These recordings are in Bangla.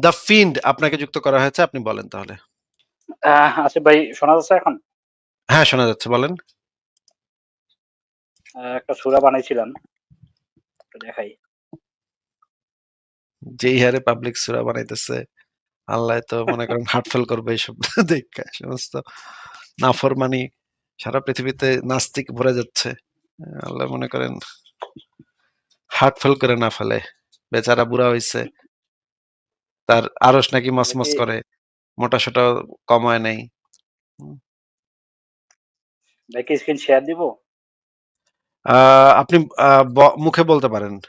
দ্য ফিন্ড আপনাকে যুক্ত করা হয়েছে। আপনি বলেন তাহলে। আসিফ ভাই শোনা যাচ্ছে এখন? হ্যাঁ, শোনা যাচ্ছে। বলেন। একটা সূরা বানাইছিলাম। একটু দেখাই। যেই হারে পাবলিক সূরা বানাইতেছে, আল্লাহ তো মনে করেন হার্টফেল করবে এইসব দেইখা। সমস্ত নাফরমানি সারা পৃথিবীতে নাস্তিক ভরে যাচ্ছে। আল্লাহ মনে করেন হার্টফেল করে না ফেলে। বেচারা বুড়া হইছে। তার আরশ নাকি মচমচ দেখি করে। মোটা-সোটা কমায় নাই। হুম। ভাই কি স্ক্রিন শেয়ার দিব? আ আপনি মুখে বলতে পারেন।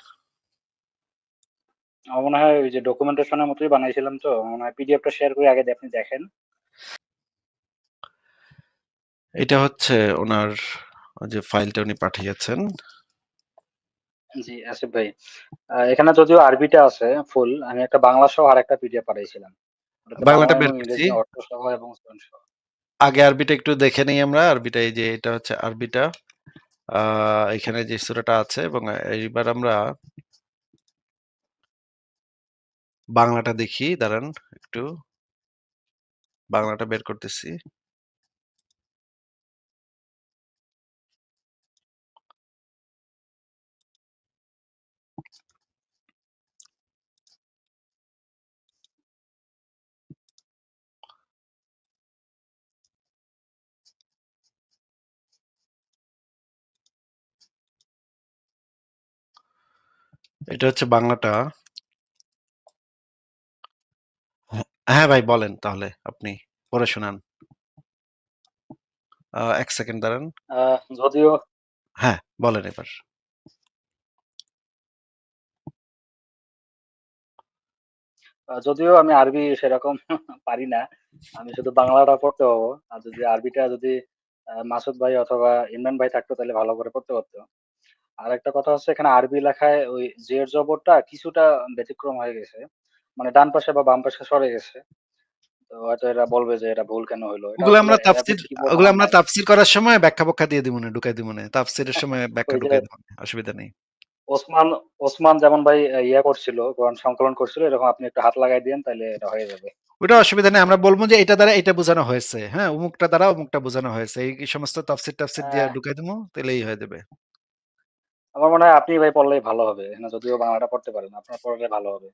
আমার মনে হয় ওই যে ডকুমেন্টেশনের মতোই বানাইছিলাম তো। আমার মনে হয় পিডিএফটা শেয়ার করে আগে আপনি দেখেন। এটা হচ্ছে উনার যে ফাইলটা উনি পাঠিয়েছেন। জি, আসিফ ভাই। এখানে যদিও আরবিটা আছে ফুল। আমি একটা বাংলা সহ আরেকটা পিডিএফ পাঠাইছিলাম। ওটাতে বাংলা বাংলাটা এবং বের করছি। ইংরেজি অর্থ সহ এবং উচ্চারণ সহ। আগে আরবিটা একটু দেখে নেই আমরা। আরবিটা এই যে এটা হচ্ছে আরবিটা। এখানে যে সূরাটা আছে এবং এইবার আমরা বাংলাটা দেখি। দাঁড়ান একটু। বাংলাটা বের করতেছি। এটা হচ্ছে বাংলাটা। হ্যাঁ ভাই বলেন তাহলে আপনি পড়ে শোনান। ১ সেকেন্ড দাঁড়ান। যদিও হ্যাঁ, বলেন এবার। যদিও আমি আরবি সেরকম পারি না। আমি শুধু বাংলাটা পড়তে পারবো। আর যদি আরবিটা যদি মাসুদ ভাই অথবা ইমরান ভাই থাকতো তাহলে ভালো করে পড়তে পারতো। আরেকটা কথা হচ্ছে এখানে আরবি লেখায় ওই জের জবরটা কিছুটা ব্যতিক্রম হয়ে গেছে। মানে ডান পাশে বা বাম পাশে সরে গেছে। তো হয়তো এরা বলবে যে এটা ভুল কেন হইলো? এটা ওগুলো আসলে আমরা অ্যাপের তাফসীর কিবোর্ড ওগুলো আমার আমরা নাই। তাফসীর করার সময় ব্যাখ্যা দিয়ে দিবনে, ঢুকাই দিবনে। তাফসীরের সময় ব্যাখ্যা ওই যে ঢুকাই দিবনে। অসুবিধা নেই। ওসমান ওসমান যেমন ভাই ইয়া করছিল, কোরআন সংকলন করছিল, এরকম আপনি একটু হাত লাগাই দিয়েন তাইলে এটা হয়ে যাবে। ওটা অসুবিধা নেই। আমরা বলব যে এটা দ্বারা এটা বোঝানো হয়েছে। হ্যাঁ? অমুকটা দ্বারা অমুকটা বোঝানো হয়েছে। এই সমস্ত তাফসীর দিয়ে আহ ঢুকাই দিমু, তাইলেই হয়ে যাবে। আমার মনে হয় আপনি ভাই পড়লেই ভালো হবে। এখানে যদিও বাংলাটা পড়তে পারেন, আপনার পড়লে ভালো হবে।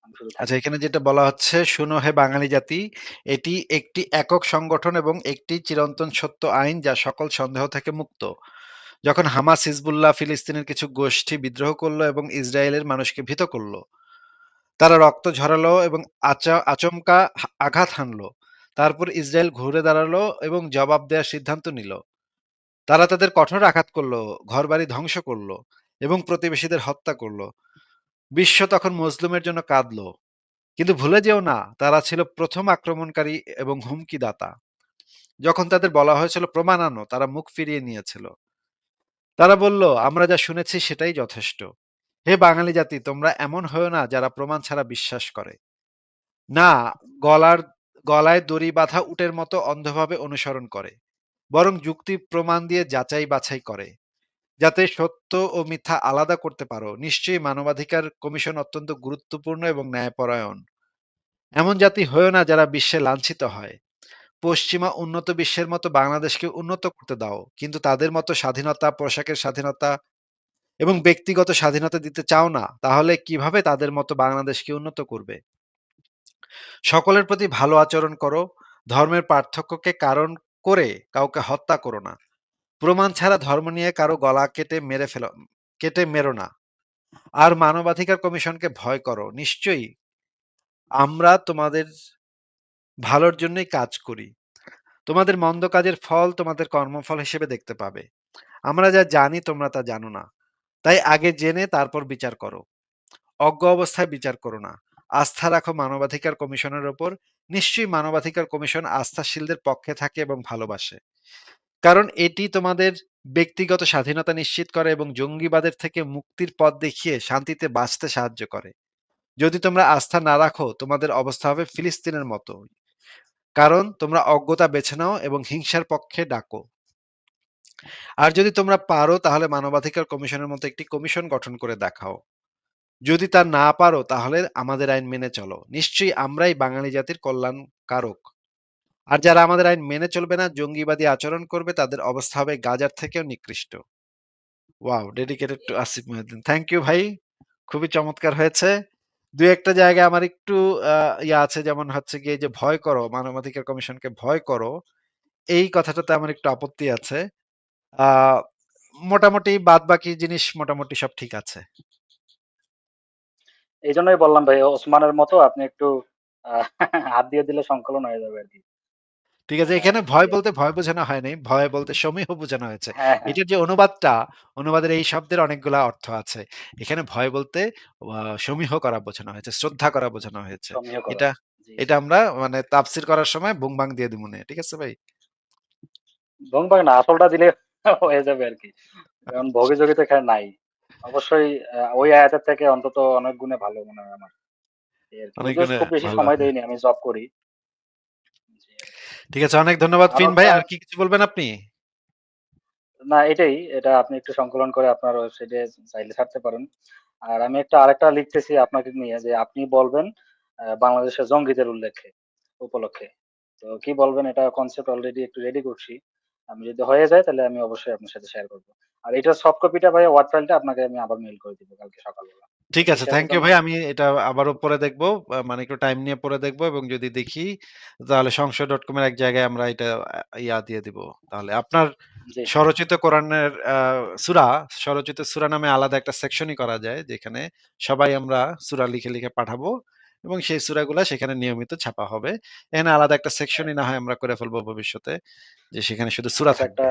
আমি শুধু আচ্ছা থাকি। এখানে যেটা বলা হচ্ছে, "শোনো হে বাঙালি জাতি, এটি একটি একক সংগঠন এবং একটি চিরন্তন সত্য আইন যা সকল সন্দেহ থেকে মুক্ত। যখন হামাস, হিজবুল্লাহ ফিলিস্তিনের কিছু গোষ্ঠী বিদ্রোহ করল এবং ইসরায়েলের মানুষকে ভীত করল, তারা রক্ত ঝরালো এবং আচমকা আঘাত হানলো। তারপর ইসরায়েল ঘুরে দাঁড়ালো এবং জবাব দেওয়ার সিদ্ধান্ত নিল। তারা তাদের কঠোর আঘাত করলো, ঘরবাড়ি ধ্বংস করলো এবং প্রতিবেশীদের হত্যা করলো। বিশ্ব তখন মজলুমের জন্য কাঁদলো। কিন্তু ভুলে যেও না, তারা ছিল প্রথম আক্রমণকারী এবং হুমকিদাতা। যখন তাদের বলা হয়েছিল প্রমাণ আনো, তারা মুখ ফিরিয়ে নিয়েছিল। তারা বলল, আমরা যা শুনেছি সেটাই যথেষ্ট। হে বাঙালি জাতি, তোমরা এমন হয়েও না যারা প্রমাণ ছাড়া বিশ্বাস করে। না, গলার গলায় দড়ি বাঁধা উটের মতো অন্ধভাবে অনুসরণ করে, বরং যুক্তি প্রমাণ দিয়ে যাচাই বাছাই করে, যাতে সত্য ও মিথ্যা আলাদা করতে পারো। নিশ্চয়ই মানবাধিকার কমিশন অত্যন্ত গুরুত্বপূর্ণ এবং ন্যায়পরায়ণ। এমন জাতি হয়েও না যারা বিশ্বে লাঞ্ছিত হয়। পশ্চিমা উন্নত বিশ্বের মতো বাংলাদেশকে উন্নত করতে দাও, কিন্তু তাদের মতো স্বাধীনতা, পোশাকের স্বাধীনতা এবং ব্যক্তিগত স্বাধীনতা দিতে চাও না। তাহলে কিভাবে তাদের মতো বাংলাদেশকে উন্নত করবে? সকলের প্রতি ভালো আচরণ করো। ধর্মের পার্থক্যকে কারণ করে কাউকে হত্যা করো না। প্রমাণ ছাড়া ধর্ম নিয়ে কারো গলা কেটে মেরো না। আর মানবাধিকার কমিশনকে ভয় করো। নিশ্চয়ই আমরা তোমাদের ভালোর জন্যই কাজ করি। তোমাদের মন্দ কাজের ফল তোমাদের কর্মফল হিসেবে দেখতে পাবে। আমরা যা জানি তোমরা তা জানো না। তাই আগে জেনে তারপর বিচার করো। অজ্ঞ অবস্থায় বিচার করো না। আস্থা রাখো মানবাধিকার কমিশনের ওপর। নিশ্চয়ই মানবাধিকার কমিশন আস্থাশীলদের পক্ষে থাকে এবং ভালোবাসে। কারণ এটি তোমাদের ব্যক্তিগত স্বাধীনতা নিশ্চিত করে এবং জঙ্গিবাদের থেকে মুক্তির পথ দেখিয়ে শান্তিতে বাঁচতে সাহায্য করে। যদি তোমরা আস্থা না রাখো, তোমাদের অবস্থা হবে ফিলিস্তিনের মতো। কারণ তোমরা অজ্ঞতা বেছে নাও এবং হিংসার পক্ষে ডাকো। আর যদি তোমরা পারো, তাহলে মানবাধিকার কমিশনের মতো একটি কমিশন গঠন করে দেখাও। যদি তা না পারো তাহলে আমাদের আইন মেনে চলো। নিশ্চয়ই আমরাই বাঙালি জাতির কল্যাণ কারক। আর যারা আমাদের আইন মেনে চলবে না, জঙ্গিবাদী আচরণ করবে, তাদের অবস্থা হবে গাজার থেকেও নিকৃষ্ট। Wow! Dedicated to Asif Mohiuddin. Thank you ভাই। খুবই চমৎকার হয়েছে। ২-১ টা জায়গায় আমার একটু আ ইয়ে আছে, যেমন হচ্ছে গিয়ে যে ভয় করো, মানবাধিকার কমিশনকে ভয় করো। এই কথাটাতে আমার একটু আপত্তি আছে। আ মোটামুটি বাদবাকি জিনিস মোটামুটি সব ঠিক আছে। এইজন্যই বললাম ভাই ওসমানের মতো আপনি একটু আ হাত দিয়ে দিলে সংকলন হয়ে যাবে আরকি। ঠিক আছে? এখানে ভয় যদি বলতে ভয় বোঝানো হয় নাই। ভয় বলতে সমীহ বোঝানো হয়েছে। হ্যাঁ, হ্যাঁ, এটার যে অনুবাদটা, অনুবাদের এই শব্দের অনেকগুলা অর্থ আছে। এখানে ভয় বলতে সমীহ করা বোঝানো হয়েছে, শ্রদ্ধা করা বোঝানো হয়েছে। সমীহ করা। এটা জি, জি। এটা আমরা মানে তাফসীর করার সময় বুং-বাং দিয়ে দিমুনে। ঠিক আছে ভাই? ভং-ভাং না আসলটা দিলে হয়ে যাবে আরকি। কারণ ভোগে-জোগে তো এখানে নাই। অবশ্যই ওই আয়াতের থেকে অন্তত অনেক গুণে ভালো মনে হয় আমার। এই আরকি। অনেক যদিও গুণে খুব বেশি ভালো। সময় হ্যাঁ। দেইনি, আমি জব করি। জি আরকি। ঠিক আছে। অনেক ধন্যবাদ আর ফিন ভাই। আপনার আর কি কিছু বলবেন আপনি? না এটাই, এটা আপনি একটু সংকলন করে আপনার ওয়েবসাইটে চাইলে ছাড়তে পারেন। আর আমি আরেকটা লিখতেছি আপনাকে নিয়ে যে আপনি বলবেন বাংলাদেশের জঙ্গিদের উপলক্ষে। তো কি বলবেন এটা কনসেপ্ট অলরেডি একটু রেডি করছি। আমি যদি হয়ে যায় তাহলে আমি অবশ্যই আপনার সাথে শেয়ার করব। আর এটার সফট কপিটা ভাই ওয়ার্ড ফাইলটা আপনাকে আমি আবার মেইল করে দিব কালকে সকালবেলা। ঠিক ঠিক আছে। আছে থ্যাংক ইউ জনাব? ভাই। আমি এটা আবারও পড়ে দেখব। মানে একটু টাইম নিয়ে পড়ে দেখব, এবং যদি দেখি তাহলে সংশয়.com এর এক জায়গায় আমরা এটা দিয়ে দিব। তাহলে আপনার জি, স্বরচিত কোরআনের সূরা, স্বরচিত সূরা নামে আলাদা একটা সেকশনই করা যায়, যেখানে সবাই আমরা সূরা লিখে, লিখে পাঠাবো এবং সেই সূরাগুলা সেখানে নিয়মিত ছাপা হবে। এখানে আলাদা একটা সেকশনই না হয় আমরা করে ফেলবো ভবিষ্যতে, যে সেখানে শুধু সূরা এটা থাকবে।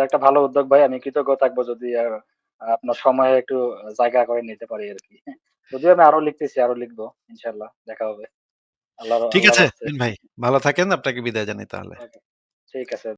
একটা ভালো উদ্যোগ ভাই। আমি কৃতজ্ঞ থাকবো যদি আপনার সময়ে একটু জায়গা করে নিতে পারি আরকি। যদিও আমি আরো লিখতেছি, আরো লিখবো। ইনশাআল্লাহ দেখা হবে। ঠিক আল্লাহর আছে হস্তে। মিন ভাই। ভালো থাকেন। আপনাকে বিদায় জানাই তাহলে। ওকে, ঠিক আছে।